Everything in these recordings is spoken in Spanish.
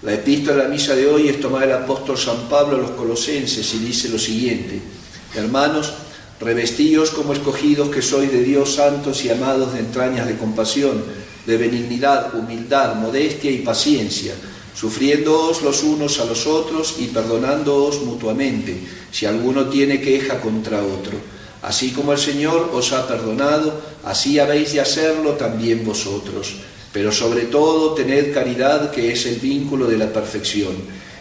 La epístola de la misa de hoy es tomada del apóstol San Pablo a los Colosenses y dice lo siguiente: Hermanos, revestíos como escogidos que sois de Dios, santos y amados, de entrañas de compasión, de benignidad, humildad, modestia y paciencia, sufriéndoos los unos a los otros y perdonándoos mutuamente, si alguno tiene queja contra otro. Así como el Señor os ha perdonado, así habéis de hacerlo también vosotros. Pero sobre todo tened caridad, que es el vínculo de la perfección.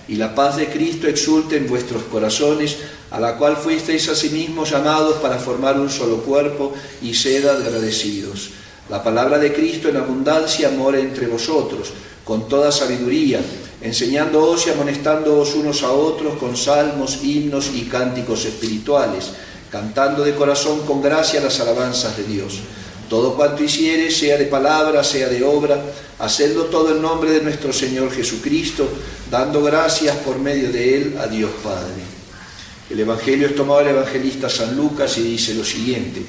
Y la paz de Cristo exulte en vuestros corazones, a la cual fuisteis asimismo llamados para formar un solo cuerpo, y sed agradecidos. La palabra de Cristo en abundancia more entre vosotros, con toda sabiduría, enseñándoos y amonestándoos unos a otros con salmos, himnos y cánticos espirituales, cantando de corazón con gracia las alabanzas de Dios. Todo cuanto hiciereis, sea de palabra, sea de obra, hacedlo todo en nombre de nuestro Señor Jesucristo, dando gracias por medio de Él a Dios Padre. El Evangelio es tomado del evangelista San Lucas y dice lo siguiente: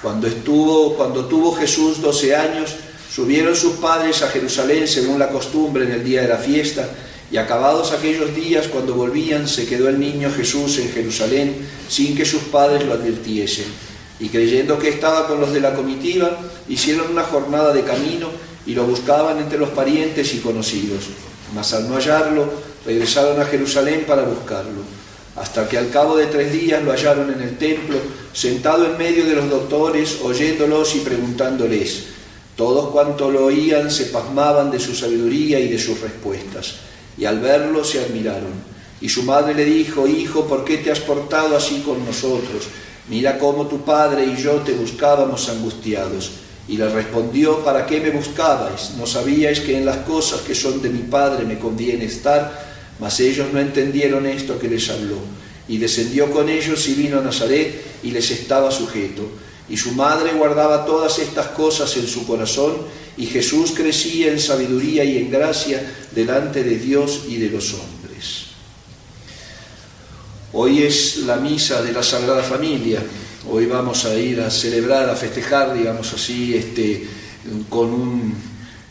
Cuando tuvo Jesús 12 años, subieron sus padres a Jerusalén según la costumbre en el día de la fiesta, y acabados aquellos días, cuando volvían, se quedó el niño Jesús en Jerusalén sin que sus padres lo advirtiesen. Y creyendo que estaba con los de la comitiva, hicieron una jornada de camino y lo buscaban entre los parientes y conocidos. Mas al no hallarlo, regresaron a Jerusalén para buscarlo, hasta que al cabo de 3 días lo hallaron en el templo, sentado en medio de los doctores, oyéndolos y preguntándoles. Todos cuantos lo oían se pasmaban de su sabiduría y de sus respuestas, y al verlo se admiraron. Y su madre le dijo: Hijo, ¿por qué te has portado así con nosotros? Mira cómo tu padre y yo te buscábamos angustiados. Y le respondió: ¿Para qué me buscabais? ¿No sabíais que en las cosas que son de mi padre me conviene estar? Mas ellos no entendieron esto que les habló. Y descendió con ellos y vino a Nazaret, y les estaba sujeto. Y su madre guardaba todas estas cosas en su corazón, y Jesús crecía en sabiduría y en gracia delante de Dios y de los hombres. Hoy es la misa de la Sagrada Familia. Hoy vamos a ir a celebrar, a festejar, digamos así,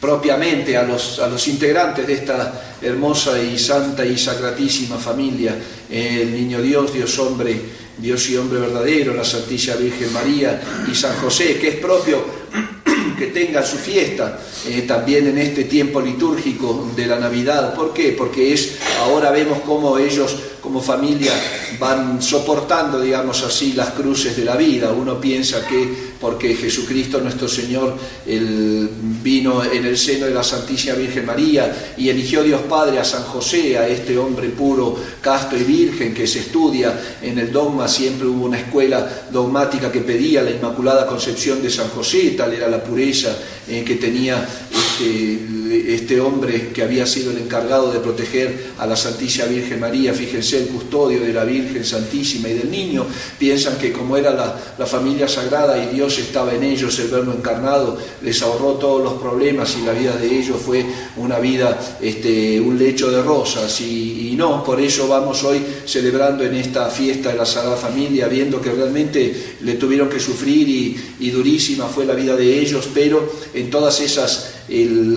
propiamente a los integrantes de esta hermosa y santa y sacratísima familia, el Niño Dios, Dios hombre, Dios y hombre verdadero, la Santísima Virgen María y San José, que es propio que tengan su fiesta también en este tiempo litúrgico de la Navidad. ¿Por qué? Porque ahora vemos cómo ellos como familia van soportando, digamos así, las cruces de la vida. Uno piensa que porque Jesucristo nuestro Señor vino en el seno de la Santísima Virgen María y eligió Dios Padre a San José, a este hombre puro, casto y virgen que se estudia en el dogma. Siempre hubo una escuela dogmática que pedía la Inmaculada Concepción de San José, tal era la pureza que tenía este hombre que había sido el encargado de proteger a la Santísima Virgen María. Fíjense, el custodio de la Virgen Santísima y del Niño. Piensan que como era la familia sagrada y Dios estaba en ellos, el Verbo encarnado les ahorró todos los problemas y la vida de ellos fue una vida, un lecho de rosas, y no, por eso vamos hoy celebrando en esta fiesta de la Sagrada Familia, viendo que realmente le tuvieron que sufrir y durísima fue la vida de ellos, pero en todas esas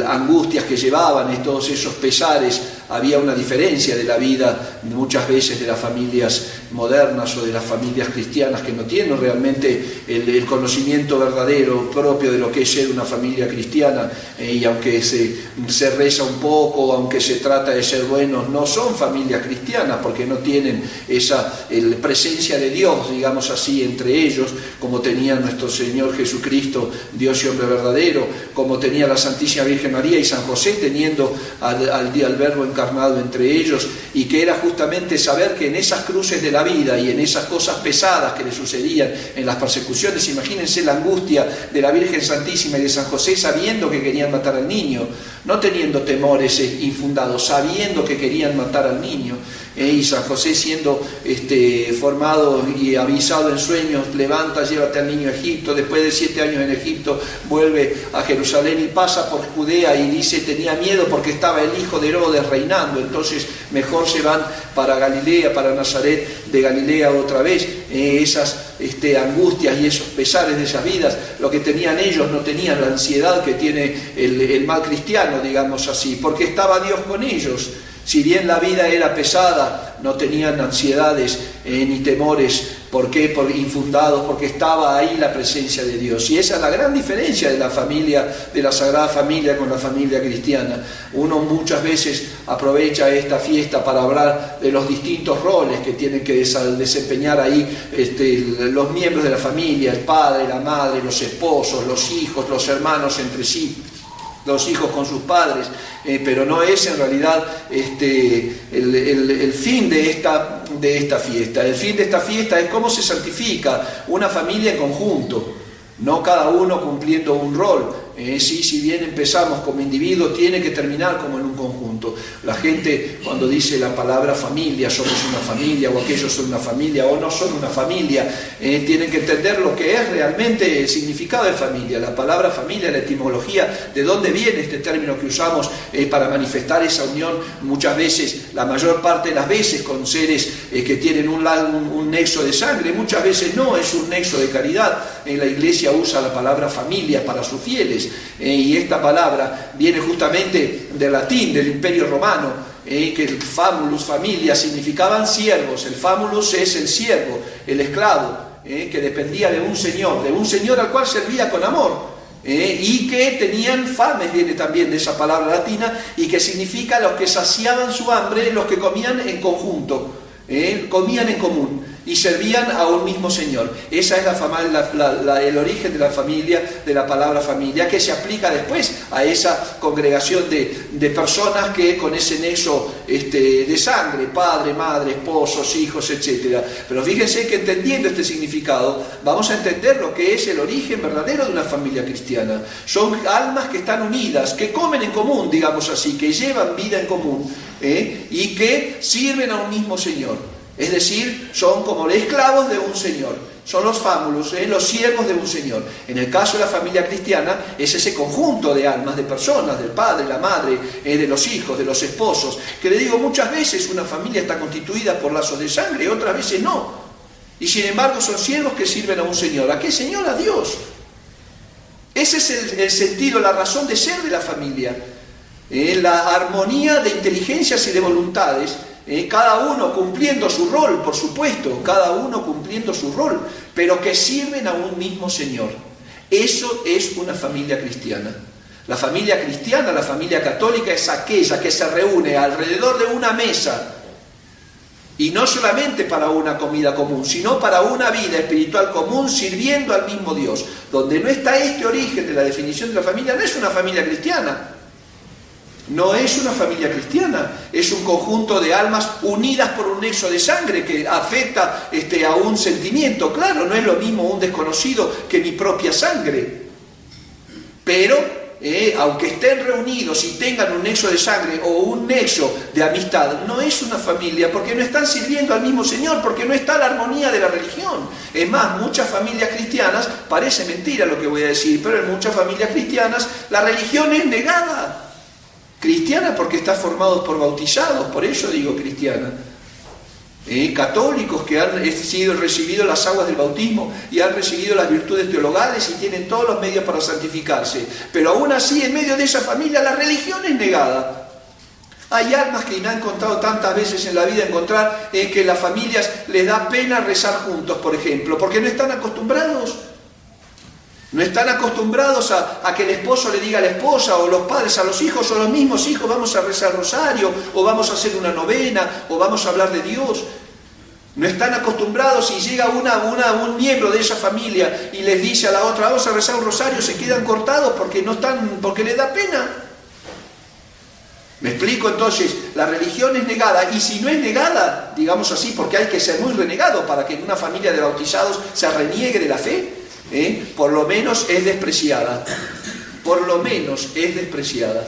angustias que llevaban, en todos esos pesares, había una diferencia de la vida muchas veces de las familias modernas o de las familias cristianas, que no tienen realmente el conocimiento verdadero propio de lo que es ser una familia cristiana, y aunque se reza un poco, aunque se trata de ser buenos, no son familias cristianas porque no tienen esa presencia de Dios, digamos así, entre ellos, como tenía nuestro Señor Jesucristo, Dios y hombre verdadero, como tenía la Santísima Virgen María y San José, teniendo al Verbo encarnado entre ellos, y que era justamente saber que en esas cruces de la vida y en esas cosas pesadas que le sucedían en las persecuciones, imagínense la angustia de la Virgen Santísima y de San José, sabiendo que querían matar al niño, no teniendo temores infundados, sabiendo que querían matar al niño. Y San José siendo formado y avisado en sueños, levanta, llévate al niño a Egipto. Después de 7 años en Egipto vuelve a Jerusalén y pasa por Judea y dice, tenía miedo porque estaba el hijo de Herodes reinando, entonces mejor se van para Galilea, para Nazaret de Galilea otra vez. Esas angustias y esos pesares de esas vidas, lo que tenían ellos no tenían la ansiedad que tiene el mal cristiano, digamos así, porque estaba Dios con ellos. Si bien la vida era pesada, no tenían ansiedades ni temores. ¿Por qué? Infundados, porque estaba ahí la presencia de Dios. Y esa es la gran diferencia de la familia, de la Sagrada Familia con la familia cristiana. Uno muchas veces aprovecha esta fiesta para hablar de los distintos roles que tienen que desempeñar ahí los miembros de la familia, el padre, la madre, los esposos, los hijos, los hermanos entre sí, los hijos con sus padres, pero no es en realidad el fin de esta fiesta. El fin de esta fiesta es cómo se santifica una familia en conjunto, no cada uno cumpliendo un rol. Sí, si bien empezamos como individuos, tiene que terminar como en un conjunto. La gente cuando dice la palabra familia, somos una familia, o aquellos son una familia, o no son una familia, tienen que entender lo que es realmente el significado de familia. La palabra familia, la etimología, de dónde viene este término que usamos para manifestar esa unión, muchas veces, la mayor parte de las veces, con seres que tienen un nexo de sangre, muchas veces no, es un nexo de caridad. La Iglesia usa la palabra familia para sus fieles. Y esta palabra viene justamente del latín, del Imperio Romano, que el famulus, familia, significaban siervos. El famulus es el siervo, el esclavo, que dependía de un señor al cual servía con amor, y que tenían fames, viene también de esa palabra latina, y que significa los que saciaban su hambre, los que comían en conjunto, comían en común y servían a un mismo Señor. Esa es el origen de la familia, de la palabra familia, que se aplica después a esa congregación de personas que con ese nexo de sangre, padre, madre, esposos, hijos, etc. Pero fíjense que entendiendo este significado vamos a entender lo que es el origen verdadero de una familia cristiana. Son almas que están unidas, que comen en común, digamos así, que llevan vida en común, y que sirven a un mismo Señor. Es decir, son como los esclavos de un Señor, son los famulus, los siervos de un Señor. En el caso de la familia cristiana es ese conjunto de almas, de personas, del padre, la madre, de los hijos, de los esposos, que le digo, muchas veces una familia está constituida por lazos de sangre, otras veces no. Y sin embargo son siervos que sirven a un Señor. ¿A qué Señor? A Dios. Ese es el sentido, la razón de ser de la familia. La armonía de inteligencias y de voluntades, cada uno cumpliendo su rol, por supuesto, cada uno cumpliendo su rol, pero que sirven a un mismo Señor. Eso es una familia cristiana. La familia cristiana, la familia católica, es aquella que se reúne alrededor de una mesa, y no solamente para una comida común, sino para una vida espiritual común, sirviendo al mismo Dios. Donde no está este origen de la definición de la familia, no es una familia cristiana. No es una familia cristiana, es un conjunto de almas unidas por un nexo de sangre que afecta a un sentimiento. Claro, no es lo mismo un desconocido que mi propia sangre, pero aunque estén reunidos y tengan un nexo de sangre o un nexo de amistad, no es una familia, porque no están sirviendo al mismo Señor, porque no está la armonía de la religión. Es más, muchas familias cristianas, parece mentira lo que voy a decir, pero en muchas familias cristianas la religión es negada. Cristiana porque está formados por bautizados, por eso digo cristiana. Católicos que han recibido las aguas del bautismo y han recibido las virtudes teologales y tienen todos los medios para santificarse. Pero aún así, en medio de esa familia, la religión es negada. Hay almas que me han contado tantas veces en la vida encontrar que las familias les da pena rezar juntos, por ejemplo, porque no están acostumbrados. No están acostumbrados a que el esposo le diga a la esposa, o los padres a los hijos, o los mismos hijos, vamos a rezar rosario, o vamos a hacer una novena, o vamos a hablar de Dios. No están acostumbrados, y llega un miembro de esa familia y les dice a la otra, vamos a rezar un rosario, se quedan cortados porque les da pena. ¿Me explico? Entonces, la religión es negada, y si no es negada, digamos así, porque hay que ser muy renegado para que en una familia de bautizados se reniegue de la fe, por lo menos es despreciada. Por lo menos es despreciada.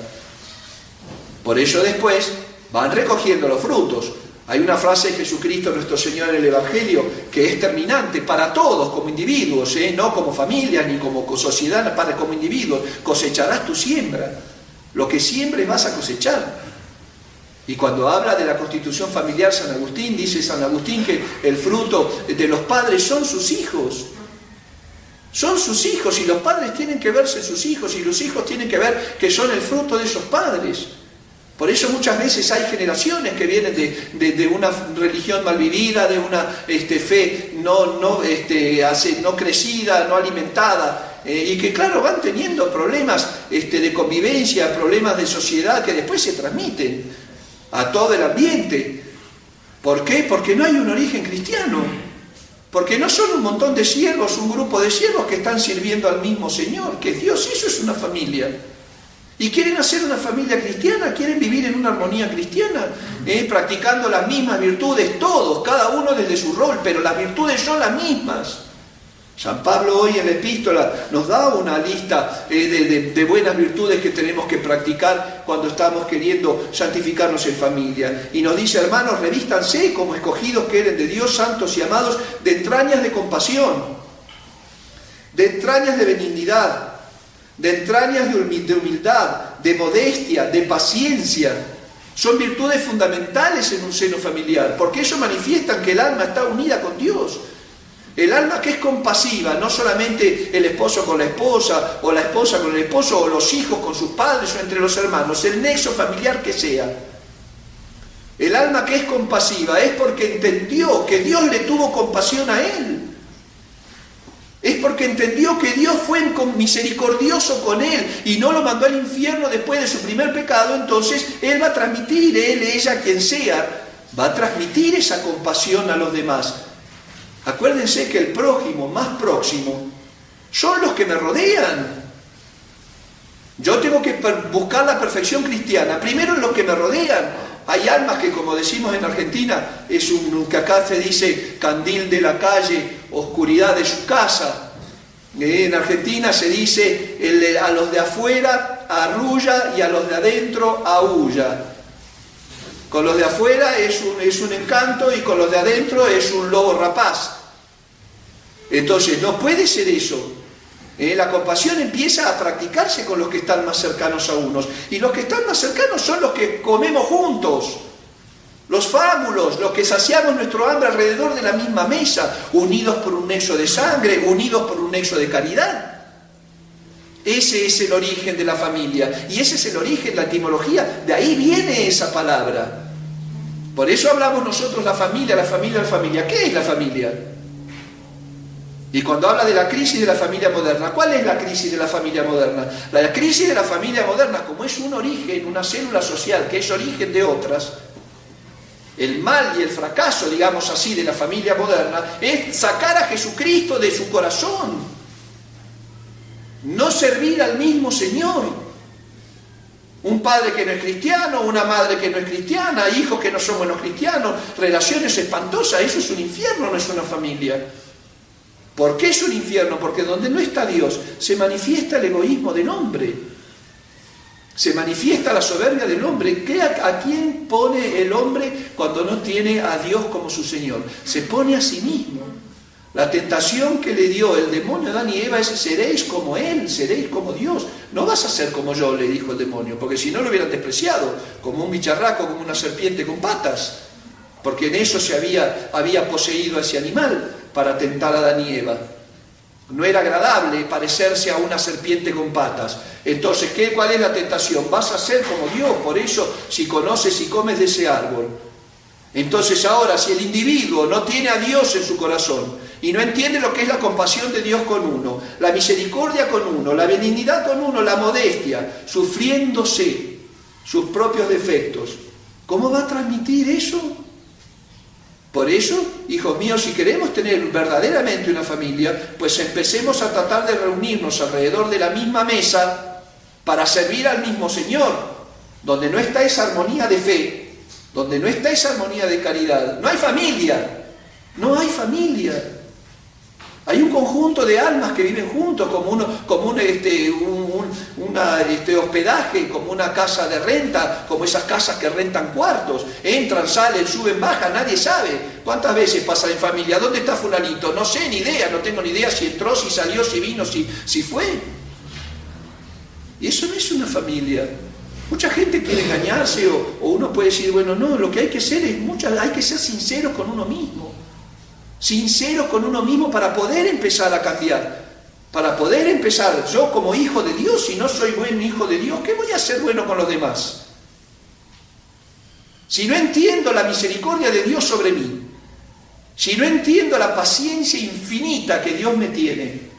Por eso después van recogiendo los frutos. Hay una frase de Jesucristo, nuestro Señor, en el Evangelio, que es terminante para todos como individuos, no como familia ni como sociedad, como individuos. Cosecharás tu siembra. Lo que siembres vas a cosechar. Y cuando habla de la constitución familiar, San Agustín, dice San Agustín que el fruto de los padres son sus hijos. Son sus hijos, y los padres tienen que verse en sus hijos, y los hijos tienen que ver que son el fruto de esos padres. Por eso muchas veces hay generaciones que vienen de una religión mal vivida, de una fe no crecida, no alimentada, y que claro van teniendo problemas de convivencia, problemas de sociedad que después se transmiten a todo el ambiente. ¿Por qué? Porque no hay un origen cristiano, porque no son un montón de siervos, un grupo de siervos que están sirviendo al mismo Señor, que es Dios. Eso es una familia. Y quieren hacer una familia cristiana, quieren vivir en una armonía cristiana, practicando las mismas virtudes todos, cada uno desde su rol, pero las virtudes son las mismas. San Pablo hoy en la epístola nos da una lista de buenas virtudes que tenemos que practicar cuando estamos queriendo santificarnos en familia. Y nos dice: hermanos, revístanse como escogidos que eres de Dios, santos y amados, de entrañas de compasión, de entrañas de benignidad, de entrañas de humildad, de modestia, de paciencia. Son virtudes fundamentales en un seno familiar, porque eso manifiestan que el alma está unida con Dios. El alma que es compasiva, no solamente el esposo con la esposa, o la esposa con el esposo, o los hijos con sus padres, o entre los hermanos, el nexo familiar que sea. El alma que es compasiva es porque entendió que Dios le tuvo compasión a él. Es porque entendió que Dios fue misericordioso con él y no lo mandó al infierno después de su primer pecado. Entonces él va a transmitir, él, ella, quien sea, va a transmitir esa compasión a los demás. Acuérdense que el prójimo más próximo son los que me rodean. Yo tengo que buscar la perfección cristiana primero en los que me rodean. Hay almas que, como decimos en Argentina, es que acá se dice candil de la calle, oscuridad de su casa. En Argentina se dice a los de afuera arrulla y a los de adentro aúlla. Con los de afuera es un encanto y con los de adentro es un lobo rapaz. Entonces no puede ser eso. La compasión empieza a practicarse con los que están más cercanos a unos. Y los que están más cercanos son los que comemos juntos. Los fábulos, los que saciamos nuestro hambre alrededor de la misma mesa, unidos por un nexo de sangre, unidos por un nexo de caridad. Ese es el origen de la familia. Y ese es el origen, la etimología. De ahí viene esa palabra. Por eso hablamos nosotros la familia. ¿Qué es la familia? Y cuando habla de la crisis de la familia moderna, ¿cuál es la crisis de la familia moderna? La crisis de la familia moderna, como es un origen, una célula social que es origen de otras, el mal y el fracaso, digamos así, de la familia moderna, es sacar a Jesucristo de su corazón. No servir al mismo Señor. Un padre que no es cristiano, una madre que no es cristiana, hijos que no son buenos cristianos, relaciones espantosas, eso es un infierno, no es una familia. ¿Por qué es un infierno? Porque donde no está Dios se manifiesta el egoísmo del hombre, se manifiesta la soberbia del hombre. ¿A quién pone el hombre cuando no tiene a Dios como su Señor? Se pone a sí mismo. La tentación que le dio el demonio a Adán y Eva es: seréis como Él, seréis como Dios. No vas a ser como yo, le dijo el demonio, porque si no lo hubieran despreciado, como un bicharraco, como una serpiente con patas, porque en eso se había poseído a ese animal para tentar a Adán y Eva. No era agradable parecerse a una serpiente con patas. Entonces, ¿cuál es la tentación? Vas a ser como Dios. Por eso, si conoces y comes de ese árbol. Entonces ahora, si el individuo no tiene a Dios en su corazón y no entiende lo que es la compasión de Dios con uno, la misericordia con uno, la benignidad con uno, la modestia, sufriéndose sus propios defectos, ¿cómo va a transmitir eso? Por eso, hijos míos, si queremos tener verdaderamente una familia, pues empecemos a tratar de reunirnos alrededor de la misma mesa para servir al mismo Señor. Donde no está esa armonía de fe, donde no está esa armonía de caridad, no hay familia, no hay familia. Hay un conjunto de almas que viven juntos, como un hospedaje, como una casa de renta, como esas casas que rentan cuartos. Entran, salen, suben, bajan, nadie sabe. ¿Cuántas veces pasa en familia? ¿Dónde está fulanito? No sé, ni idea, no tengo ni idea si entró, si salió, si vino, si fue. Y eso no es una familia. Mucha gente quiere engañarse o uno puede decir, bueno, no, lo que hay que hacer hay que ser sinceros con uno mismo. Sinceros con uno mismo para poder empezar a cambiar, para poder empezar. Yo como hijo de Dios, si no soy buen hijo de Dios, ¿qué voy a hacer bueno con los demás? Si no entiendo la misericordia de Dios sobre mí, si no entiendo la paciencia infinita que Dios me tiene,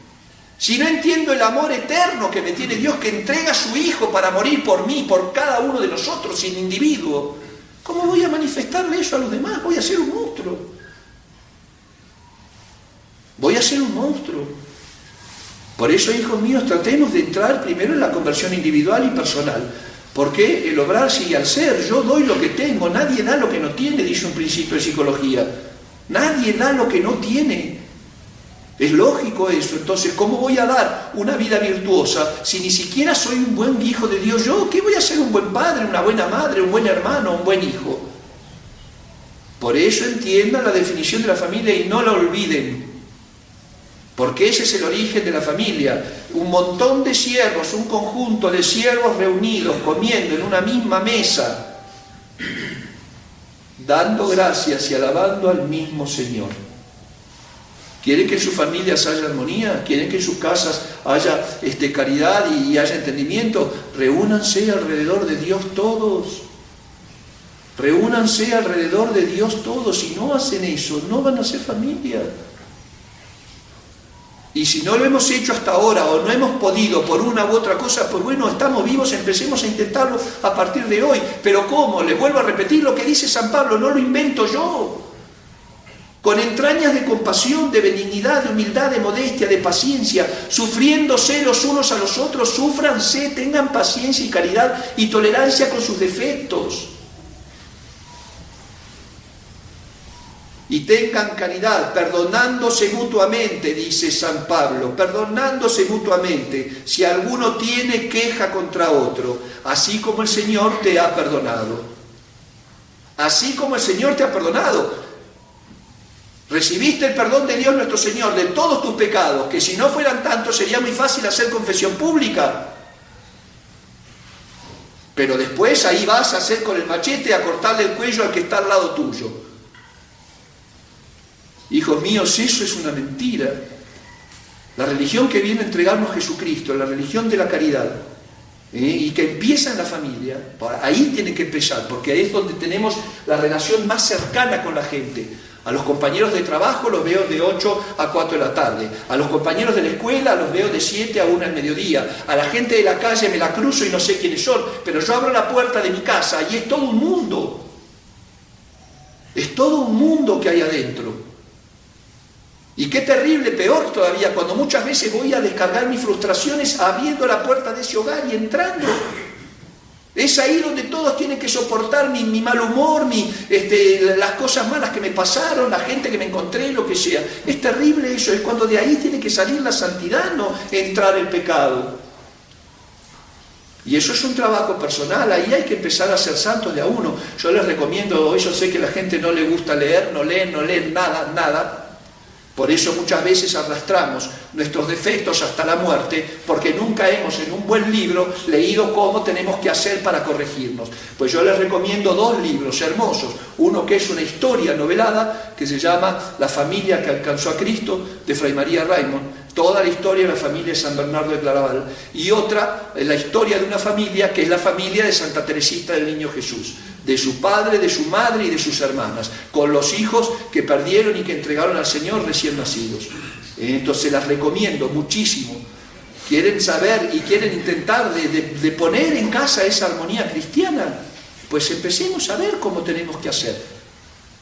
si no entiendo el amor eterno que me tiene Dios, que entrega a su Hijo para morir por mí, por cada uno de nosotros, sin individuo, ¿cómo voy a manifestarle eso a los demás? Voy a ser un monstruo. Voy a ser un monstruo. Por eso, hijos míos, tratemos de entrar primero en la conversión individual y personal. Porque el obrar sigue al ser. Yo doy lo que tengo, nadie da lo que no tiene, dice un principio de psicología. Nadie da lo que no tiene. Es lógico eso. Entonces, ¿cómo voy a dar una vida virtuosa si ni siquiera soy un buen hijo de Dios yo? ¿Qué voy a ser un buen padre, una buena madre, un buen hermano, un buen hijo? Por eso entiendan la definición de la familia y no la olviden. Porque ese es el origen de la familia. Un montón de siervos, un conjunto de siervos reunidos, comiendo en una misma mesa, dando gracias y alabando al mismo Señor. ¿Quieren que en sus familias haya armonía? ¿Quieren que en sus casas haya caridad y haya entendimiento? Reúnanse alrededor de Dios todos. Reúnanse alrededor de Dios todos. Si no hacen eso, no van a ser familia. Y si no lo hemos hecho hasta ahora o no hemos podido por una u otra cosa, pues bueno, estamos vivos, empecemos a intentarlo a partir de hoy. Pero ¿cómo? Les vuelvo a repetir lo que dice San Pablo, no lo invento yo. Con entrañas de compasión, de benignidad, de humildad, de modestia, de paciencia, sufriéndose los unos a los otros, súfranse, tengan paciencia y caridad y tolerancia con sus defectos. Y tengan caridad, perdonándose mutuamente, dice San Pablo, perdonándose mutuamente, si alguno tiene queja contra otro, así como el Señor te ha perdonado. Así como el Señor te ha perdonado. Recibiste el perdón de Dios nuestro Señor de todos tus pecados, que si no fueran tantos sería muy fácil hacer confesión pública. Pero después ahí vas a hacer con el machete a cortarle el cuello al que está al lado tuyo. Hijos míos, eso es una mentira. La religión que viene a entregarnos Jesucristo, la religión de la caridad, y que empieza en la familia, ahí tiene que empezar, porque ahí es donde tenemos la relación más cercana con la gente. A los compañeros de trabajo los veo de 8 a 4 de la tarde. A los compañeros de la escuela los veo de 7 a 1 al mediodía. A la gente de la calle me la cruzo y no sé quiénes son, pero yo abro la puerta de mi casa y es todo un mundo. Es todo un mundo que hay adentro. Y qué terrible, peor todavía, cuando muchas veces voy a descargar mis frustraciones abriendo la puerta de ese hogar y entrando. Es ahí donde todos tienen que soportar mi mal humor, las cosas malas que me pasaron, la gente que me encontré, lo que sea. Es terrible eso, es cuando de ahí tiene que salir la santidad, no entrar el pecado. Y eso es un trabajo personal, ahí hay que empezar a ser santos de a uno. Yo les recomiendo, yo sé que a la gente no le gusta leer, no leen nada. Por eso muchas veces arrastramos nuestros defectos hasta la muerte, porque nunca hemos en un buen libro leído cómo tenemos que hacer para corregirnos. Pues yo les recomiendo 2 libros hermosos. Uno que es una historia novelada, que se llama La familia que alcanzó a Cristo, de Fray María Raymond. Toda la historia de la familia de San Bernardo de Claraval. Y otra, la historia de una familia que es la familia de Santa Teresita del Niño Jesús. De su padre, de su madre y de sus hermanas, con los hijos que perdieron y que entregaron al Señor recién nacidos. Entonces las recomiendo muchísimo. ¿Quieren saber y quieren intentar de poner en casa esa armonía cristiana? Pues empecemos a ver cómo tenemos que hacer.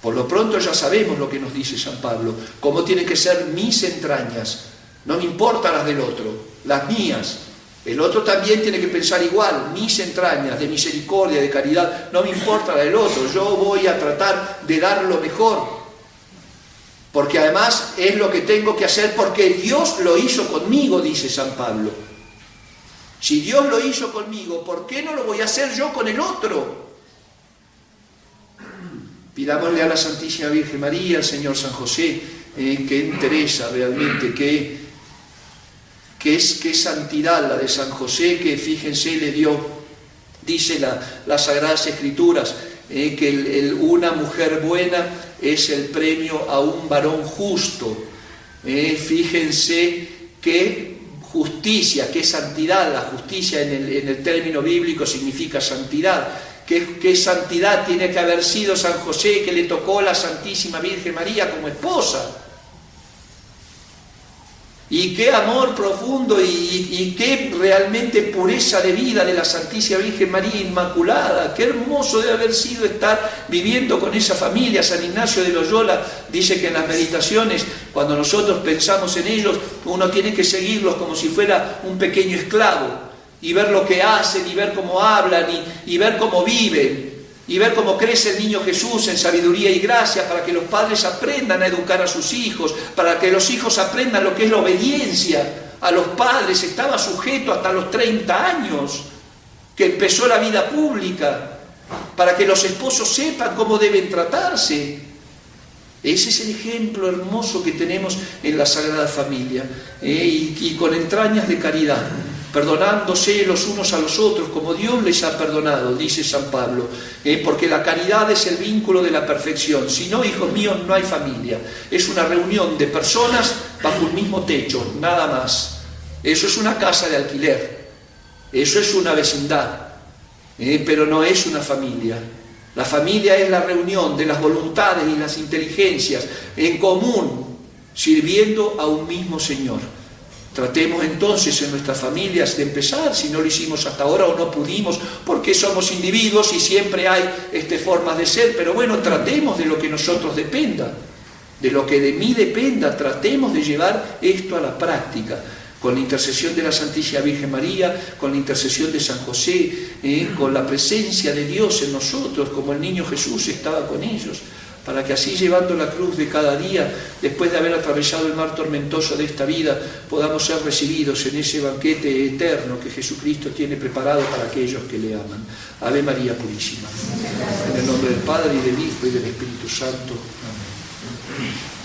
Por lo pronto ya sabemos lo que nos dice San Pablo, cómo tienen que ser mis entrañas. No me importan las del otro, las mías. El otro también tiene que pensar igual, mis entrañas, de misericordia, de caridad, no me importa la del otro, yo voy a tratar de dar lo mejor. Porque además es lo que tengo que hacer porque Dios lo hizo conmigo, dice San Pablo. Si Dios lo hizo conmigo, ¿por qué no lo voy a hacer yo con el otro? Pidámosle a la Santísima Virgen María, al Señor San José, que interesa realmente, que santidad la de San José, que fíjense le dio, dice las Sagradas Escrituras, que una mujer buena es el premio a un varón justo. Fíjense qué justicia, qué santidad. La justicia en el término bíblico significa santidad. ¿Qué santidad tiene que haber sido San José, que le tocó la Santísima Virgen María como esposa? Y qué amor profundo y qué realmente pureza de vida de la Santísima Virgen María Inmaculada. Qué hermoso debe haber sido estar viviendo con esa familia. San Ignacio de Loyola dice que en las meditaciones, cuando nosotros pensamos en ellos, uno tiene que seguirlos como si fuera un pequeño esclavo, y ver lo que hacen, y ver cómo hablan, y ver cómo viven, y ver cómo crece el niño Jesús en sabiduría y gracia, para que los padres aprendan a educar a sus hijos, para que los hijos aprendan lo que es la obediencia a los padres. Estaba sujeto hasta los 30 años, que empezó la vida pública, para que los esposos sepan cómo deben tratarse. Ese es el ejemplo hermoso que tenemos en la Sagrada Familia, y con entrañas de caridad, perdonándose los unos a los otros como Dios les ha perdonado, dice San Pablo, porque la caridad es el vínculo de la perfección. Si no, hijos míos, no hay familia. Es una reunión de personas bajo un mismo techo, nada más. Eso es una casa de alquiler, eso es una vecindad, pero no es una familia. La familia es la reunión de las voluntades y las inteligencias en común, sirviendo a un mismo Señor. Tratemos entonces en nuestras familias de empezar, si no lo hicimos hasta ahora o no pudimos, porque somos individuos y siempre hay formas de ser, pero bueno, tratemos de lo que nosotros dependa, de lo que de mí dependa, tratemos de llevar esto a la práctica, con la intercesión de la Santísima Virgen María, con la intercesión de San José, con la presencia de Dios en nosotros, como el niño Jesús estaba con ellos, para que así, llevando la cruz de cada día, después de haber atravesado el mar tormentoso de esta vida, podamos ser recibidos en ese banquete eterno que Jesucristo tiene preparado para aquellos que le aman. Ave María Purísima. En el nombre del Padre, y del Hijo, y del Espíritu Santo. Amén.